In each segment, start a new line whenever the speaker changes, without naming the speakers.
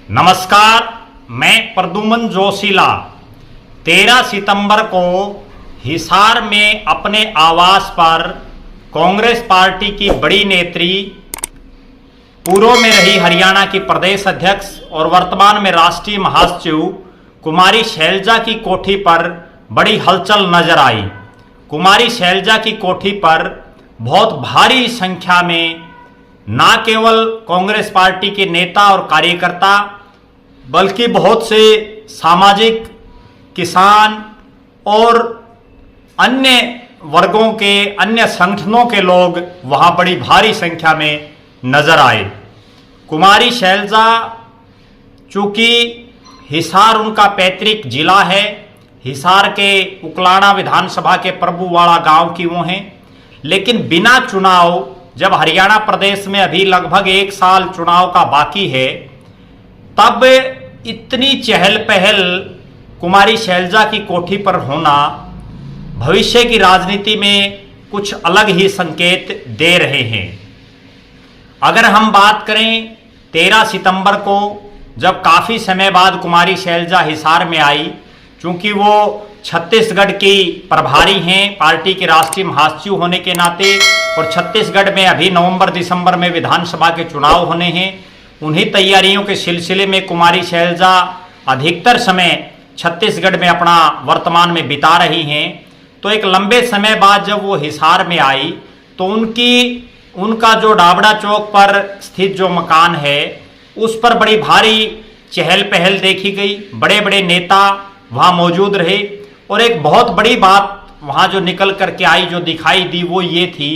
नमस्कार, मैं प्रद्युम्न जोशीला 13 सितंबर को हिसार में अपने आवास पर कांग्रेस पार्टी की बड़ी नेत्री, पूर्व में रही हरियाणा की प्रदेश अध्यक्ष और वर्तमान में राष्ट्रीय महासचिव कुमारी शैलजा की कोठी पर बड़ी हलचल नजर आई। कुमारी शैलजा की कोठी पर बहुत भारी संख्या में न केवल कांग्रेस पार्टी के नेता और कार्यकर्ता बल्कि बहुत से सामाजिक, किसान और अन्य वर्गों के, अन्य संगठनों के लोग वहां बड़ी भारी संख्या में नजर आए। कुमारी शैलजा, चूंकि हिसार उनका पैतृक जिला है, हिसार के उकलाना विधानसभा के प्रभुवाड़ा गांव की वो हैं, लेकिन बिना चुनाव, जब हरियाणा प्रदेश में अभी लगभग 1 साल चुनाव का बाकी है, तब इतनी चहल पहल कुमारी शैलजा की कोठी पर होना भविष्य की राजनीति में कुछ अलग ही संकेत दे रहे हैं। अगर हम बात करें 13 सितंबर को, जब काफ़ी समय बाद कुमारी शैलजा हिसार में आई, चूंकि वो छत्तीसगढ़ की प्रभारी हैं पार्टी के राष्ट्रीय महासचिव होने के नाते, और छत्तीसगढ़ में अभी नवंबर दिसंबर में विधानसभा के चुनाव होने हैं, उन्हीं तैयारियों के सिलसिले में कुमारी शैलजा अधिकतर समय छत्तीसगढ़ में अपना वर्तमान में बिता रही हैं। तो एक लंबे समय बाद जब वो हिसार में आई तो उनका जो डाबड़ा चौक पर स्थित जो मकान है, उस पर बड़ी भारी चहल पहल देखी गई। बड़े बड़े नेता वहाँ मौजूद रहे और एक बहुत बड़ी बात वहाँ जो निकल करके आई, जो दिखाई दी, वो ये थी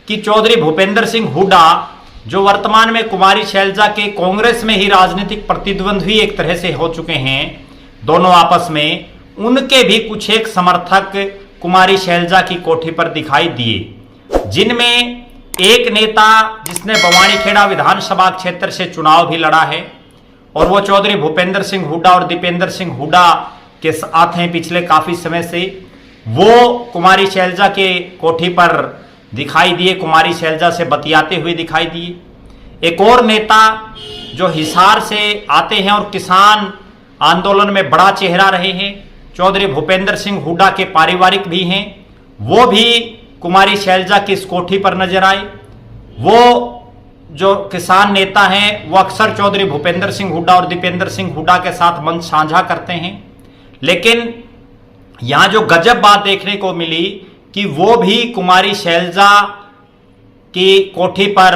कि चौधरी भूपेंद्र सिंह हुड्डा, जो वर्तमान में कुमारी शैलजा के कांग्रेस में ही राजनीतिक प्रतिद्वंद्वी एक तरह से हो चुके हैं दोनों आपस में, उनके भी कुछ एक समर्थक कुमारी शैलजा की कोठी पर दिखाई दिए, जिनमें एक नेता जिसने बवानीखेड़ा विधानसभा क्षेत्र से चुनाव भी लड़ा है और वो चौधरी भूपेंद्र सिंह हुड्डा और दीपेंद्र सिंह हुड्डा के साथ हैं पिछले काफी समय से, वो कुमारी शैलजा के कोठी पर दिखाई दिए, कुमारी शैलजा से बतियाते हुए दिखाई दिए। एक और नेता जो हिसार से आते हैं और किसान आंदोलन में बड़ा चेहरा रहे हैं, चौधरी भूपेंद्र सिंह हुड्डा के पारिवारिक भी हैं, वो भी कुमारी शैलजा की इस कोठी पर नजर आए। वो जो किसान नेता हैं, वो अक्सर चौधरी भूपेंद्र सिंह हुड्डा और दीपेंद्र सिंह हुड्डा के साथ मंच साझा करते हैं, लेकिन यहां जो गजब बात देखने को मिली कि वो भी कुमारी शैलजा की कोठी पर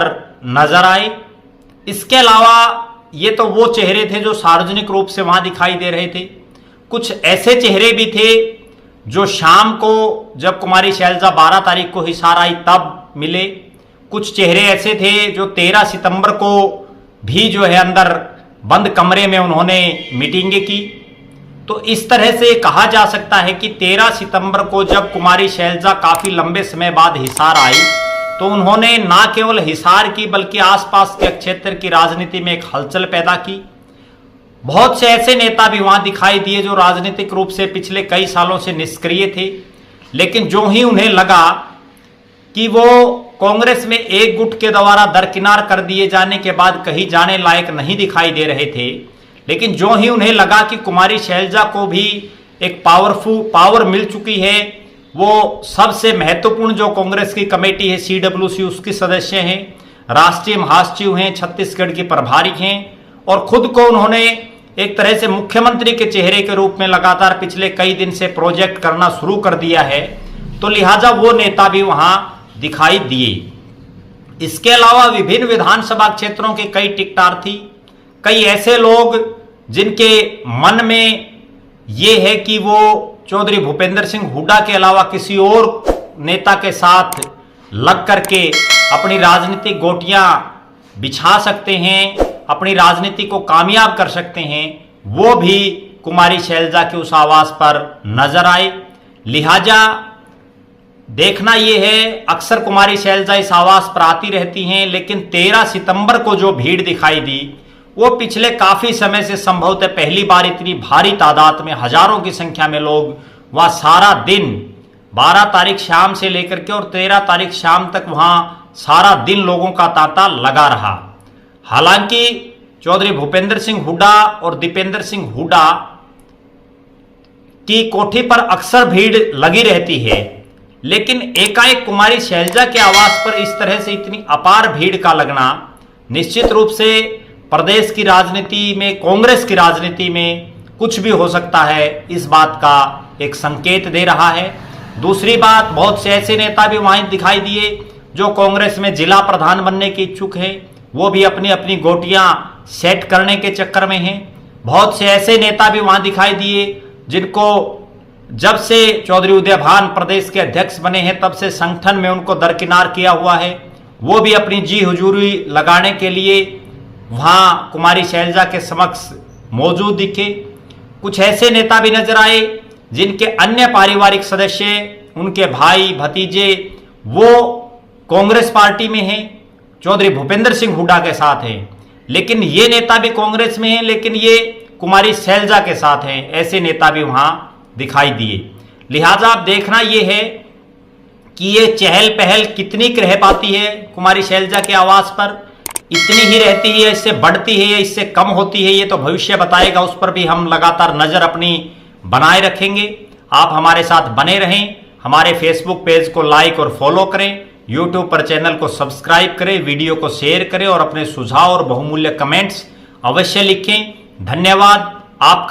नजर आए। इसके अलावा ये तो वो चेहरे थे जो सार्वजनिक रूप से वहां दिखाई दे रहे थे, कुछ ऐसे चेहरे भी थे जो शाम को, जब कुमारी शैलजा 12 तारीख को हिसार आई, तब मिले। कुछ चेहरे ऐसे थे जो 13 सितंबर को भी जो है अंदर बंद कमरे में उन्होंने मीटिंगें की। तो इस तरह से कहा जा सकता है कि 13 सितंबर को जब कुमारी शैलजा काफी लंबे समय बाद हिसार आई, तो उन्होंने न केवल हिसार की बल्कि आसपास के क्षेत्र की राजनीति में एक हलचल पैदा की। बहुत से ऐसे नेता भी वहां दिखाई दिए जो राजनीतिक रूप से पिछले कई सालों से निष्क्रिय थे, लेकिन जो ही उन्हें लगा कि वो कांग्रेस में एक गुट के द्वारा दरकिनार कर दिए जाने के बाद कहीं जाने लायक नहीं दिखाई दे रहे थे, लेकिन जो ही उन्हें लगा कि कुमारी शैलजा को भी एक पावर मिल चुकी है, वो सबसे महत्वपूर्ण जो कांग्रेस की कमेटी है CWC, उसकी सदस्य हैं, राष्ट्रीय महासचिव हैं, छत्तीसगढ़ की प्रभारी हैं, और खुद को उन्होंने एक तरह से मुख्यमंत्री के चेहरे के रूप में लगातार पिछले कई दिन से प्रोजेक्ट करना शुरू कर दिया है, तो लिहाजा वो नेता भी वहां दिखाई दिए। इसके अलावा विभिन्न विधानसभा क्षेत्रों के कई टिकटार्थी, कई ऐसे लोग जिनके मन में ये है कि वो चौधरी भूपेंद्र सिंह हुड्डा के अलावा किसी और नेता के साथ लग करके अपनी राजनीतिक गोटियां बिछा सकते हैं, अपनी राजनीति को कामयाब कर सकते हैं, वो भी कुमारी शैलजा के उस आवास पर नजर आए। लिहाजा देखना यह है, अक्सर कुमारी शैलजा इस आवास पर आती रहती हैं, लेकिन 13 सितंबर को जो भीड़ दिखाई दी, वो पिछले काफी समय से संभवतः पहली बार इतनी भारी तादाद में, हजारों की संख्या में लोग वह सारा दिन 12 तारीख शाम से लेकर के और 13 तारीख शाम तक वहां सारा दिन लोगों का तांता लगा रहा। हालांकि चौधरी भूपेंद्र सिंह हुड्डा और दीपेंद्र सिंह हुड्डा की कोठी पर अक्सर भीड़ लगी रहती है, लेकिन एकाएक कुमारी शैलजा के आवास पर इस तरह से इतनी अपार भीड़ का लगना निश्चित रूप से प्रदेश की राजनीति में, कांग्रेस की राजनीति में कुछ भी हो सकता है, इस बात का एक संकेत दे रहा है। दूसरी बात, बहुत से ऐसे नेता भी वहां दिखाई दिए जो कांग्रेस में जिला प्रधान बनने के इच्छुक हैं, वो भी अपनी अपनी गोटियां सेट करने के चक्कर में हैं। बहुत से ऐसे नेता भी वहां दिखाई दिए जिनको जब से चौधरी उदयभान प्रदेश के अध्यक्ष बने हैं तब से संगठन में उनको दरकिनार किया हुआ है, वो भी अपनी जी हुजूरी लगाने के लिए वहां कुमारी शैलजा के समक्ष मौजूद दिखे। कुछ ऐसे नेता भी नजर आए जिनके अन्य पारिवारिक सदस्य, उनके भाई भतीजे, वो कांग्रेस पार्टी में हैं, चौधरी भूपेंद्र सिंह हुड्डा के साथ हैं, लेकिन ये नेता भी कांग्रेस में हैं, लेकिन ये कुमारी शैलजा के साथ हैं। ऐसे नेता भी वहां दिखाई दिए। लिहाजा अब देखना यह है कि ये चहल पहल कितनी रह पाती है कुमारी शैलजा के आवास पर, इतनी ही रहती है, इससे बढ़ती है या इससे कम होती है, ये तो भविष्य बताएगा। उस पर भी हम लगातार नजर अपनी बनाए रखेंगे। आप हमारे साथ बने रहें, हमारे फेसबुक पेज को लाइक और फॉलो करें, यूट्यूब पर चैनल को सब्सक्राइब करें, वीडियो को शेयर करें और अपने सुझाव और बहुमूल्य कमेंट्स अवश्य लिखें। धन्यवाद आपका।